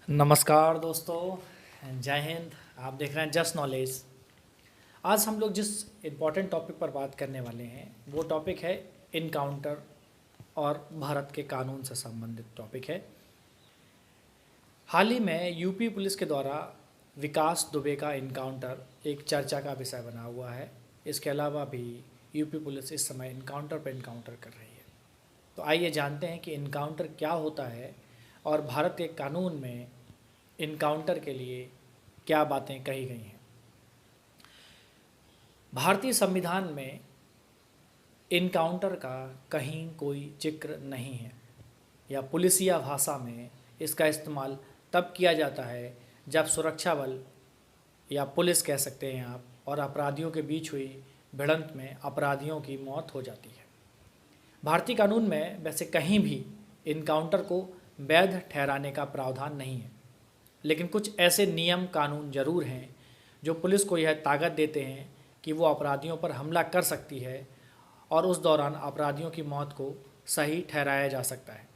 नमस्कार दोस्तों, जय हिंद। आप देख रहे हैं जस्ट नॉलेज। आज हम लोग जिस इम्पोर्टेंट टॉपिक पर बात करने वाले हैं वो टॉपिक है इनकाउंटर और भारत के कानून से संबंधित टॉपिक है। हाल ही में यूपी पुलिस के द्वारा विकास दुबे का इनकाउंटर एक चर्चा का विषय बना हुआ है। इसके अलावा भी यूपी पुलिस इस समय इनकाउंटर पर इनकाउंटर कर रही है। तो आइए जानते हैं कि इनकाउंटर क्या होता है और भारत के कानून में इनकाउंटर के लिए क्या बातें कही गई हैं। भारतीय संविधान में इनकाउंटर का कहीं कोई जिक्र नहीं है, या पुलिसिया भाषा में इसका इस्तेमाल तब किया जाता है जब सुरक्षा बल या पुलिस कह सकते हैं आप और अपराधियों के बीच हुई भिड़ंत में अपराधियों की मौत हो जाती है। भारतीय कानून में वैसे कहीं भी इनकाउंटर को वैध ठहराने का प्रावधान नहीं है, लेकिन कुछ ऐसे नियम कानून जरूर हैं जो पुलिस को यह ताकत देते हैं कि वो अपराधियों पर हमला कर सकती है और उस दौरान अपराधियों की मौत को सही ठहराया जा सकता है।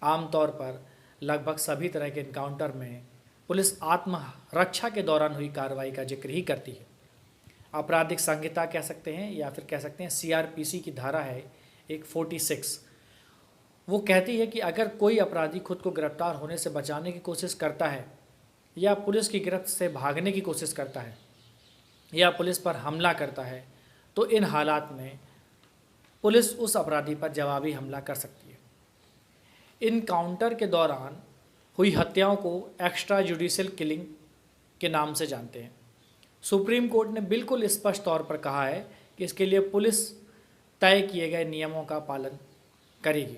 आमतौर पर लगभग सभी तरह के इनकाउंटर में पुलिस आत्मरक्षा के दौरान हुई कार्रवाई का जिक्र ही करती है। आपराधिक संहिता कह सकते हैं या फिर कह सकते हैं सीआरपीसी की धारा है एक 46। वो कहती है कि अगर कोई अपराधी खुद को गिरफ्तार होने से बचाने की कोशिश करता है या पुलिस की गिरफ्त से भागने की कोशिश करता है या पुलिस पर हमला करता है तो इन हालात में पुलिस उस अपराधी पर जवाबी हमला कर सकती है। इनकाउंटर के दौरान हुई हत्याओं को एक्स्ट्रा जुडिशियल किलिंग के नाम से जानते हैं। सुप्रीम कोर्ट ने बिल्कुल स्पष्ट तौर पर कहा है कि इसके लिए पुलिस तय किए गए नियमों का पालन करेगी।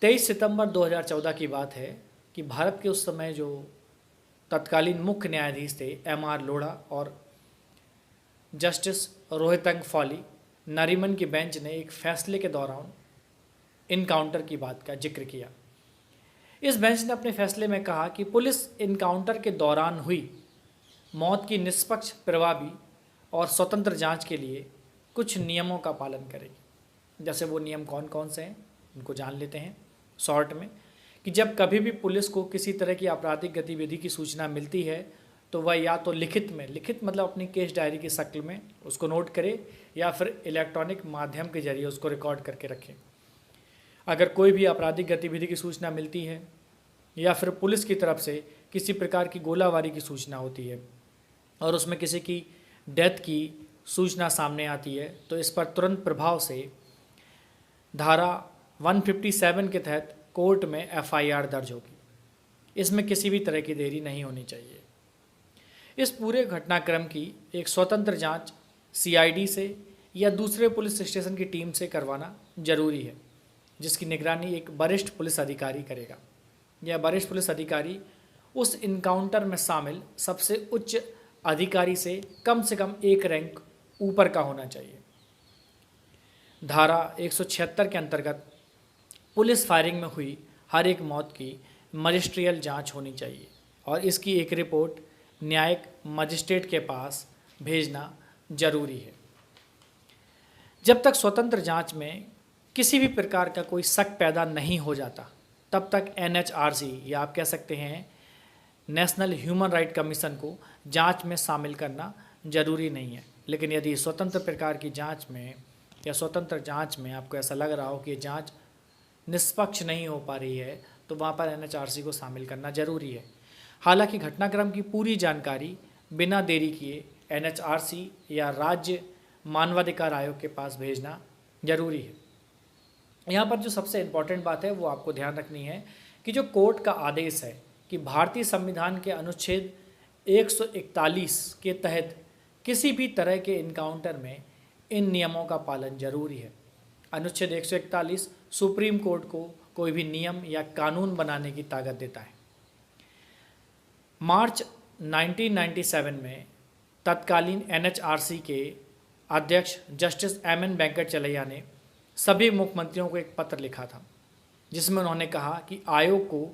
23 सितंबर 2014 की बात है कि भारत के उस समय जो तत्कालीन मुख्य न्यायाधीश थे एमआर लोढ़ा और जस्टिस रोहितंग फॉली नरीमन की बेंच ने एक फैसले के दौरान इनकाउंटर की बात का जिक्र किया। इस बेंच ने अपने फैसले में कहा कि पुलिस इनकाउंटर के दौरान हुई मौत की निष्पक्ष, प्रभावी और स्वतंत्र जांच के लिए कुछ नियमों का पालन करेगी। जैसे वो नियम कौन कौन से हैं उनको जान लेते हैं शॉर्ट में। कि जब कभी भी पुलिस को किसी तरह की आपराधिक गतिविधि की सूचना मिलती है तो वह या तो लिखित मतलब अपनी केस डायरी की शक्ल में उसको नोट करे या फिर इलेक्ट्रॉनिक माध्यम के जरिए उसको रिकॉर्ड करके रखे। अगर कोई भी आपराधिक गतिविधि की सूचना मिलती है या फिर पुलिस की तरफ से किसी प्रकार की गोलाबारी की सूचना होती है और उसमें किसी की डेथ की सूचना सामने आती है तो इस पर तुरंत प्रभाव से धारा 157 के तहत कोर्ट में एफआईआर दर्ज होगी। इसमें किसी भी तरह की देरी नहीं होनी चाहिए। इस पूरे घटनाक्रम की एक स्वतंत्र जांच सीआईडी से या दूसरे पुलिस स्टेशन की टीम से करवाना जरूरी है, जिसकी निगरानी एक वरिष्ठ पुलिस अधिकारी करेगा। यह वरिष्ठ पुलिस अधिकारी उस इनकाउंटर में शामिल सबसे उच्च अधिकारी से कम एक रैंक ऊपर का होना चाहिए। धारा 176 के अंतर्गत पुलिस फायरिंग में हुई हर एक मौत की मजिस्ट्रियल जांच होनी चाहिए और इसकी एक रिपोर्ट न्यायिक मजिस्ट्रेट के पास भेजना जरूरी है। जब तक स्वतंत्र जांच में किसी भी प्रकार का कोई शक पैदा नहीं हो जाता तब तक एनएचआरसी या आप कह सकते हैं नेशनल ह्यूमन राइट कमीशन को जांच में शामिल करना जरूरी नहीं है। लेकिन यदि स्वतंत्र प्रकार की जांच में या स्वतंत्र जांच में आपको ऐसा लग रहा हो कि जांच निष्पक्ष नहीं हो पा रही है तो वहाँ पर एनएचआरसी को शामिल करना जरूरी है। हालांकि घटनाक्रम की पूरी जानकारी बिना देरी किए एनएचआरसी या राज्य मानवाधिकार आयोग के पास भेजना जरूरी है। यहाँ पर जो सबसे इम्पॉर्टेंट बात है वो आपको ध्यान रखनी है कि जो कोर्ट का आदेश है कि भारतीय संविधान के अनुच्छेद 141 के तहत किसी भी तरह के इनकाउंटर में इन नियमों का पालन जरूरी है। अनुच्छेद 141 सुप्रीम कोर्ट को कोई भी नियम या कानून बनाने की ताकत देता है। मार्च 1997 में तत्कालीन एनएचआरसी के अध्यक्ष जस्टिस एमएन वेंकटचलैया ने सभी मुख्यमंत्रियों को एक पत्र लिखा था जिसमें उन्होंने कहा कि आयोग को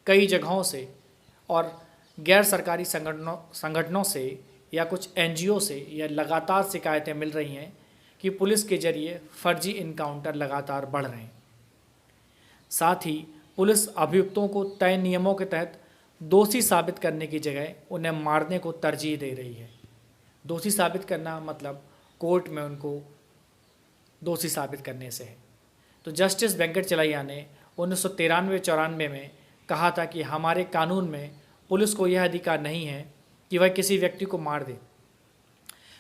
कई जगहों से और गैर सरकारी संगठनों से या कुछ एनजीओ से या लगातार शिकायतें मिल रही हैं कि पुलिस के जरिए फर्जी इनकाउंटर लगातार बढ़ रहे हैं। साथ ही पुलिस अभियुक्तों को तय नियमों के तहत दोषी साबित करने की जगह उन्हें मारने को तरजीह दे रही है। दोषी साबित करना मतलब कोर्ट में उनको दोषी साबित करने से है। तो जस्टिस वेंकट चलैया ने 1993-94 में कहा था कि हमारे कानून में पुलिस को यह अधिकार नहीं है कि वह किसी व्यक्ति को मार दे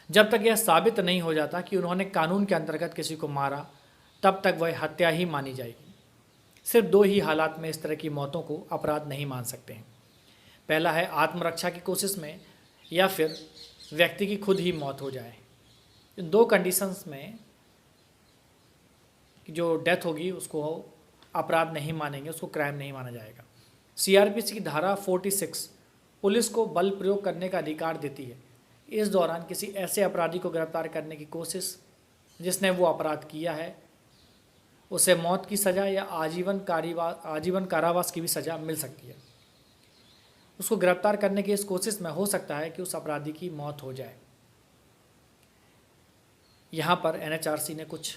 जब तक यह साबित नहीं हो जाता कि उन्होंने कानून के अंतर्गत किसी को मारा, तब तक वह हत्या ही मानी जाएगी। सिर्फ दो ही हालात में इस तरह की मौतों को अपराध नहीं मान सकते हैं। पहला है आत्मरक्षा की कोशिश में, या फिर व्यक्ति की खुद ही मौत हो जाए। इन दो कंडीशंस में जो डेथ होगी उसको अपराध नहीं मानेंगे, उसको क्राइम नहीं माना जाएगा। सीआरपीसी की धारा 46 पुलिस को बल प्रयोग करने का अधिकार देती है। इस दौरान किसी ऐसे अपराधी को गिरफ्तार करने की कोशिश जिसने वो अपराध किया है, उसे मौत की सज़ा या आजीवन कारावास की भी सज़ा मिल सकती है। उसको गिरफ्तार करने की इस कोशिश में हो सकता है कि उस अपराधी की मौत हो जाए। यहाँ पर एनएचआरसी ने कुछ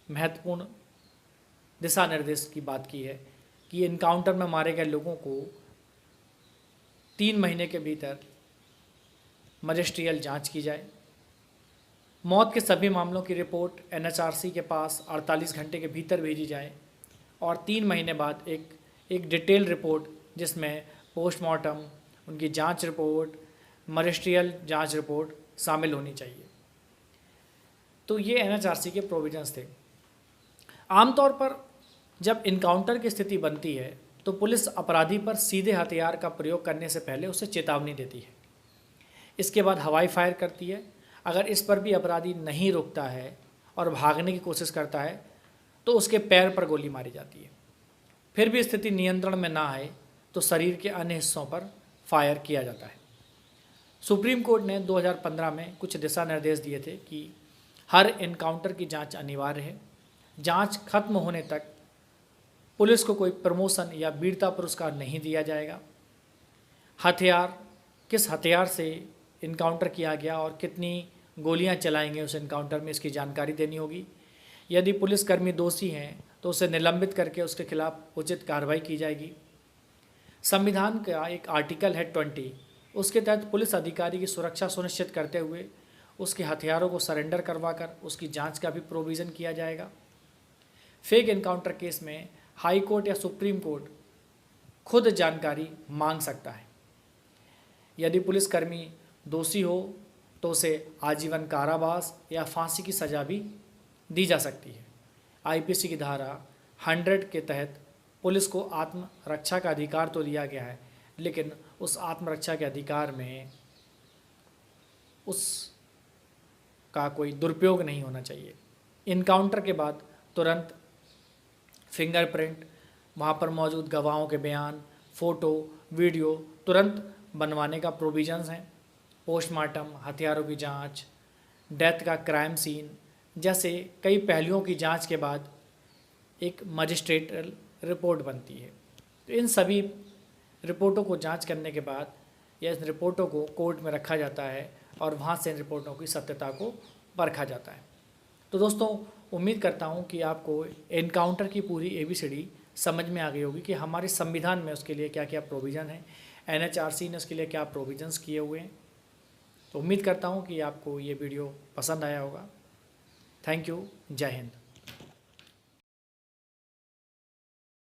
महत्वपूर्ण दिशा निर्देश की बात की है कि इनकाउंटर में मारे गए लोगों को 3 महीने के भीतर मजिस्ट्रियल जांच की जाए। मौत के सभी मामलों की रिपोर्ट एनएचआरसी के पास 48 घंटे के भीतर भेजी जाए और 3 महीने बाद एक डिटेल रिपोर्ट जिसमें पोस्टमार्टम, उनकी जांच रिपोर्ट, मजिस्ट्रियल जांच रिपोर्ट शामिल होनी चाहिए। तो ये एनएचआरसी के प्रोविजंस थे। आमतौर पर जब इनकाउंटर की स्थिति बनती है तो पुलिस अपराधी पर सीधे हथियार का प्रयोग करने से पहले उसे चेतावनी देती है। इसके बाद हवाई फायर करती है। अगर इस पर भी अपराधी नहीं रुकता है और भागने की कोशिश करता है तो उसके पैर पर गोली मारी जाती है। फिर भी स्थिति नियंत्रण में ना आए तो शरीर के अन्य हिस्सों पर फायर किया जाता है। सुप्रीम कोर्ट ने 2015 में कुछ दिशा निर्देश दिए थे कि हर इनकाउंटर की जांच अनिवार्य है। जांच खत्म होने तक पुलिस को कोई प्रमोशन या वीरता पुरस्कार नहीं दिया जाएगा। किस हथियार से इनकाउंटर किया गया और कितनी गोलियां चलाएंगे उस इनकाउंटर में, इसकी जानकारी देनी होगी। यदि पुलिसकर्मी दोषी हैं तो उसे निलंबित करके उसके खिलाफ उचित कार्रवाई की जाएगी। संविधान का एक आर्टिकल है 20, उसके तहत पुलिस अधिकारी की सुरक्षा सुनिश्चित करते हुए उसके हथियारों को सरेंडर करवाकर उसकी जांच का भी प्रोविज़न किया जाएगा। फेक इनकाउंटर केस में हाई कोर्ट या सुप्रीम कोर्ट खुद जानकारी मांग सकता है। यदि पुलिसकर्मी दोषी हो तो उसे आजीवन कारावास या फांसी की सज़ा भी दी जा सकती है। आईपीसी की धारा 100 के तहत पुलिस को आत्मरक्षा का अधिकार तो दिया गया है, लेकिन उस आत्मरक्षा के अधिकार में उसका कोई दुरुपयोग नहीं होना चाहिए। इनकाउंटर के बाद तुरंत फिंगरप्रिंट, वहाँ पर मौजूद गवाहों के बयान, फ़ोटो, वीडियो तुरंत बनवाने का प्रोविजंस हैं। पोस्टमार्टम, हथियारों की जांच, डेथ का क्राइम सीन जैसे कई पहलुओं की जांच के बाद एक मजिस्ट्रेटल रिपोर्ट बनती है। तो इन सभी रिपोर्टों को जांच करने के बाद या इन रिपोर्टों को कोर्ट में रखा जाता है और वहाँ से इन रिपोर्टों की सत्यता को परखा जाता है। तो दोस्तों, उम्मीद करता हूँ कि आपको एनकाउंटर की पूरी ABCD समझ में आ गई होगी कि हमारे संविधान में उसके लिए क्या क्या प्रोविज़न है, एनएचआरसी ने उसके लिए क्या प्रोविज़न्स किए हुए हैं। तो उम्मीद करता हूँ कि आपको ये वीडियो पसंद आया होगा। Thank you. जय हिंद।